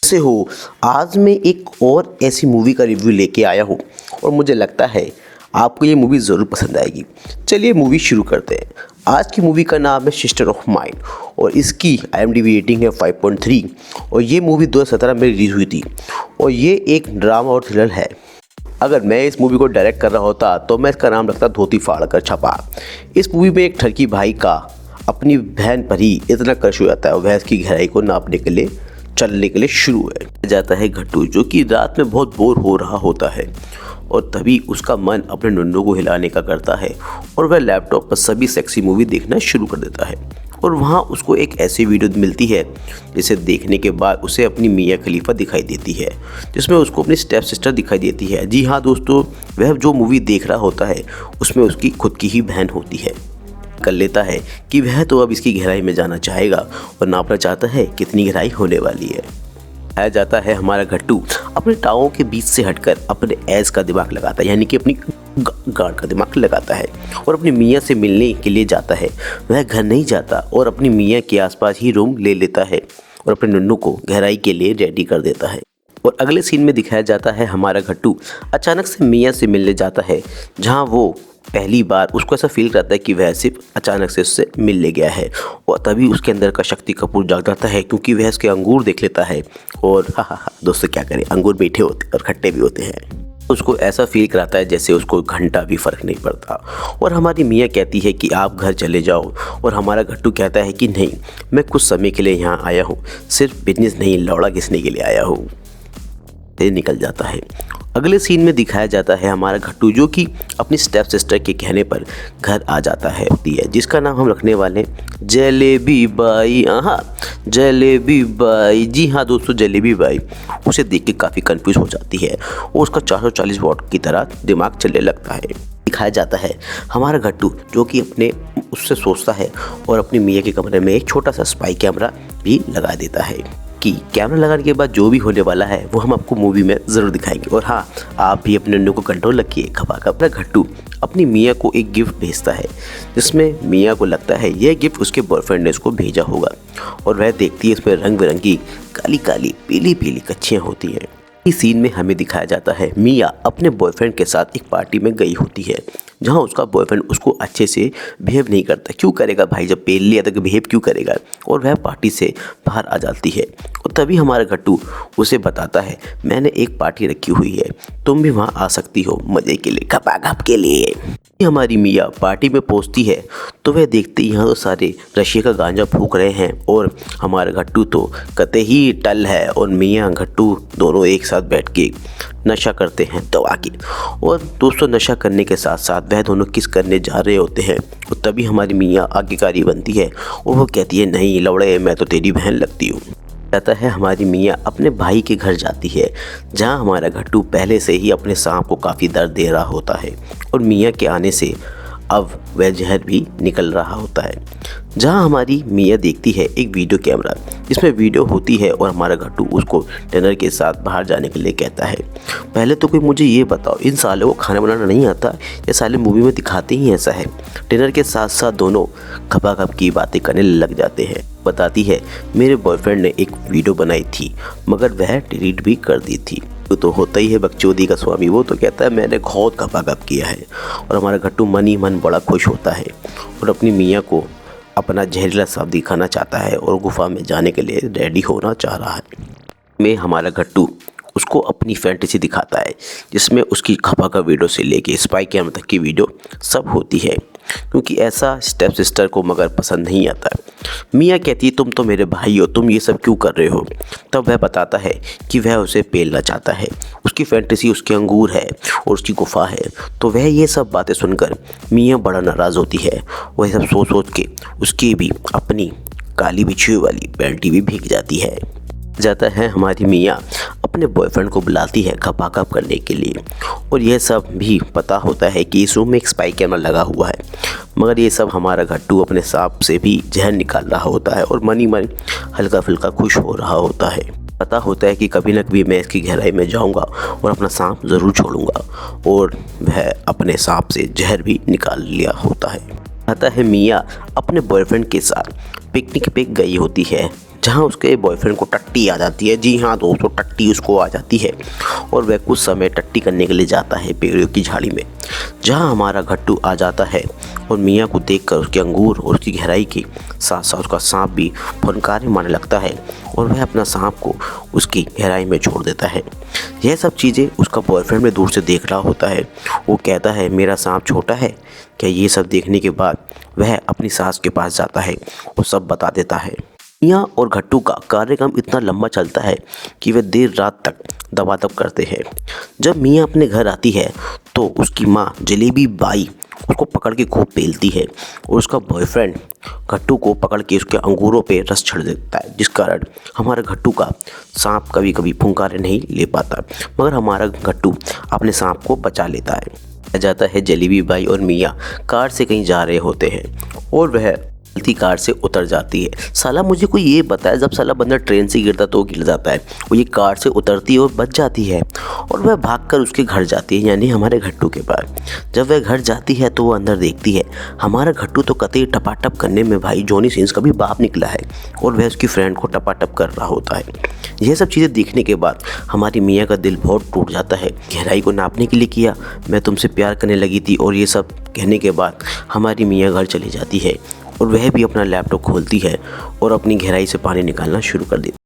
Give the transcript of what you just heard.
कैसे हो। आज मैं एक और ऐसी मूवी का रिव्यू लेके आया हूँ और मुझे लगता है आपको ये मूवी ज़रूर पसंद आएगी। चलिए मूवी शुरू करते हैं। आज की मूवी का नाम है सिस्टर ऑफ माइन और इसकी IMDb रेटिंग है 5.3 और ये मूवी 2017 में रिलीज़ हुई थी और ये एक ड्रामा और थ्रिलर है। अगर मैं इस मूवी को डायरेक्ट कर रहा होता तो मैं इसका नाम रखता धोती फाड़ कर छपा। इस मूवी में एक ठरकी भाई का अपनी बहन पर ही इतना क्रश हो जाता है और वह इसकी गहराई को नापने के लिए चलने के लिए शुरू है जाता है घट्टू, जो कि रात में बहुत बोर हो रहा होता है और तभी उसका मन अपने नन्नू को हिलाने का करता है और वह लैपटॉप पर सभी सेक्सी मूवी देखना शुरू कर देता है और वहाँ उसको एक ऐसी वीडियो मिलती है जिसे देखने के बाद उसे अपनी मियाँ खलीफा दिखाई देती है, जिसमें उसको अपनी स्टेप सिस्टर दिखाई देती है। जी हाँ दोस्तों, वह जो मूवी देख रहा होता है उसमें उसकी खुद की ही बहन होती है। कर लेता है कि वह तो अब इसकी गहराई में जाना चाहेगा और नापना चाहता है कितनी गहराई होने वाली है। आया जाता है हमारा घट्टू अपने टाँगों के बीच से हटकर अपने ऐज का दिमाग लगाता है, यानी कि अपनी गार्ड का दिमाग लगाता है और अपनी मियाँ से मिलने के लिए जाता है। वह घर नहीं जाता और अपनी मियाँ के आसपास ही रूम ले लेता है और अपने नन्नू को गहराई के लिए रेडी कर देता है। और अगले सीन में दिखाया जाता है हमारा घट्टू अचानक से मियाँ से मिलने जाता है, जहाँ वो पहली बार उसको ऐसा फील करता है कि वह सिर्फ अचानक से उससे मिलने गया है और तभी उसके अंदर का शक्ति कपूर जाग जाता है, क्योंकि वह उसके अंगूर देख लेता है और दोस्तों क्या करें, अंगूर मीठे होते और खट्टे भी होते हैं। उसको ऐसा फील कराता है जैसे उसको घंटा भी फ़र्क नहीं पड़ता और हमारी मियाँ कहती है कि आप घर चले जाओ और हमारा घट्टू कहता है कि नहीं, मैं कुछ समय के लिए यहाँ आया हूँ, सिर्फ बिजनेस नहीं लौड़ा घिसने के लिए आया हूँ। निकल जाता है। अगले सीन में दिखाया जाता है हमारा घट्टू, जो कि अपनी स्टेप सिस्टर के कहने पर घर आ जाता है, जिसका नाम हम रखने वाले जलेबी बाई। जलेबी बाई, जी हाँ दोस्तों, जलेबी बाई। उसे देख के काफ़ी कंफ्यूज हो जाती है और उसका 440 वॉट की तरह दिमाग चलने लगता है। दिखाया जाता है हमारा घट्टू जो कि अपने उससे सोचता है और अपनी मियाँ के कमरे में एक छोटा सा स्पाई कैमरा भी लगा देता है कि कैमरा लगाने के बाद जो भी होने वाला है वो हम आपको मूवी में ज़रूर दिखाएंगे। और हाँ, आप भी अपने नन्नू को कंट्रोल रखिए। खपाखप अपना घट्टू अपनी मियाँ को एक गिफ्ट भेजता है, जिसमें मियाँ को लगता है यह गिफ्ट उसके बॉयफ्रेंड ने उसको भेजा होगा और वह देखती है इसमें रंग बिरंगी काली काली पीली पीली कच्छियाँ होती हैं। इस सीन में हमें दिखाया जाता है मियाँ अपने बॉयफ्रेंड के साथ एक पार्टी में गई होती है, जहाँ उसका बॉयफ्रेंड उसको अच्छे से बिहेव नहीं करता। क्यों करेगा भाई, जब पेल लिया तो बिहेव क्यों करेगा। और वह पार्टी से बाहर आ जाती है और तभी हमारा घट्टू उसे बताता है मैंने एक पार्टी रखी हुई है, तुम भी वहाँ आ सकती हो मज़े के लिए, खपाखप के लिए। हमारी मियाँ पार्टी में पहुँचती है तो वह देखते यहाँ तो सारे रशिया का गांजा फूक रहे हैं और हमारा घट्टू तो कते ही टल है और मियाँ घट्टू दोनों एक साथ बैठ के नशा करते हैं दवा की। और दोस्तों नशा करने के साथ साथ वह दोनों किस करने जा रहे होते हैं और तभी हमारी मियाँ आज्ञाकारी बनती है और वो कहती है नहीं लौड़े, मैं तो तेरी बहन लगती हूँ। कहता है हमारी मियाँ अपने भाई के घर जाती है, जहाँ हमारा घट्टू पहले से ही अपने सांप को काफ़ी दर्द दे रहा होता है और मियाँ के आने से अब वह जहर भी निकल रहा होता है। जहाँ हमारी मियाँ देखती है एक वीडियो कैमरा जिसमें वीडियो होती है और हमारा घट्टू उसको डिनर के साथ बाहर जाने के लिए कहता है। पहले तो कोई मुझे ये बताओ, इन सालों को खाना बनाना नहीं आता या साले मूवी में दिखाते ही ऐसा है। डिनर के साथ साथ दोनों खपाखप की बातें करने लग जाते हैं। बताती है मेरे बॉयफ्रेंड ने एक वीडियो बनाई थी मगर वह डिलीट भी कर दी थी। तो होता ही है बकचोदी का स्वामी, वो तो कहता है मैंने बहुत खपाखप किया है। और हमारा घट्टू मन ही मन बड़ा खुश होता है और अपनी मियाँ को अपना जहरीला सांप दिखाना चाहता है और गुफा में जाने के लिए रेडी होना चाह रहा है। में हमारा घट्टू उसको अपनी फैंटेसी दिखाता है, जिसमें उसकी खपाखप वीडियो से लेके स्पाई कैमरा तक की वीडियो सब होती है, क्योंकि ऐसा स्टेप सिस्टर को मगर पसंद नहीं आता। मियाँ कहती है तुम तो मेरे भाई हो, तुम ये सब क्यों कर रहे हो। तब वह बताता है कि वह उसे पेलना चाहता है, उसकी फैंटेसी उसके अंगूर है और उसकी गुफा है। तो वह ये सब बातें सुनकर मियाँ बड़ा नाराज़ होती है। वह सब सोच सोच के उसकी भी अपनी काली बिछी हुई वाली पैंटी भी भीग जाती है। जाता है हमारी मियाँ अपने बॉयफ्रेंड को बुलाती है खपाखप करने के लिए और यह सब भी पता होता है कि इस रूम में एक स्पाई कैमरा लगा हुआ है, मगर ये सब हमारा घट्टू अपने सांप से भी जहर निकाल रहा होता है और मन ही मन हल्का फुल्का खुश हो रहा होता है। पता होता है कि कभी न कभी मैं इसकी गहराई में जाऊंगा और अपना सांप ज़रूर छोड़ूंगा और वह अपने सांप से जहर भी निकाल लिया होता है। आता है मियाँ अपने बॉयफ्रेंड के साथ पिकनिक पे गई होती है, जहाँ उसके बॉयफ्रेंड को टट्टी आ जाती है। जी हाँ दोस्तों, टट्टी उसको आ जाती है और वह कुछ समय टट्टी करने के लिए जाता है पेड़ों की झाड़ी में, जहाँ हमारा घट्टू आ जाता है और मियाँ को देखकर उसके अंगूर और उसकी गहराई के साथ साथ उसका सांप भी फनकारे मारने लगता है और वह अपना सांप को उसकी गहराई में छोड़ देता है। यह सब चीज़ें उसका बॉयफ्रेंड में दूर से देख रहा होता है। वो कहता है मेरा सांप छोटा है क्या। ये सब देखने के बाद वह अपनी सास के पास जाता है और सब बता देता है। मियाँ और घट्टू का कार्यक्रम इतना लंबा चलता है कि वे देर रात तक दबादब करते हैं। जब मियाँ अपने घर आती है तो उसकी माँ जलेबी बाई उसको पकड़ के खूब पेलती है और उसका बॉयफ्रेंड घट्टू को पकड़ के उसके अंगूरों पे रस छिड़ देता है, जिस कारण हमारा घट्टू का सांप कभी कभी फुंकारे नहीं ले पाता, मगर हमारा घट्टू अपने सांप को बचा लेता है। जाता है जलेबी बाई और मियाँ कार से कहीं जा रहे होते हैं और वह चलती कार से उतर जाती है। साला मुझे कोई ये बताया, जब साला बंदा ट्रेन से गिरता तो गिर जाता है, वो ये कार से उतरती है और बच जाती है और वह भागकर उसके घर जाती है, यानी हमारे घट्टू के पास। जब वह घर जाती है तो वो अंदर देखती है हमारा घट्टू तो कतई टपाटप करने में भाई जॉनी सिंस का भी बाप निकला है और वह उसकी फ्रेंड को टपाटप कर रहा होता है। यह सब चीज़ें देखने के बाद हमारी मियाँ का दिल बहुत टूट जाता है। गहराई को नापने के लिए किया, मैं तुमसे प्यार करने लगी थी, और ये सब कहने के बाद हमारी मियाँ घर चली जाती है और वह भी अपना लैपटॉप खोलती है और अपनी गहराई से पानी निकालना शुरू कर देती है।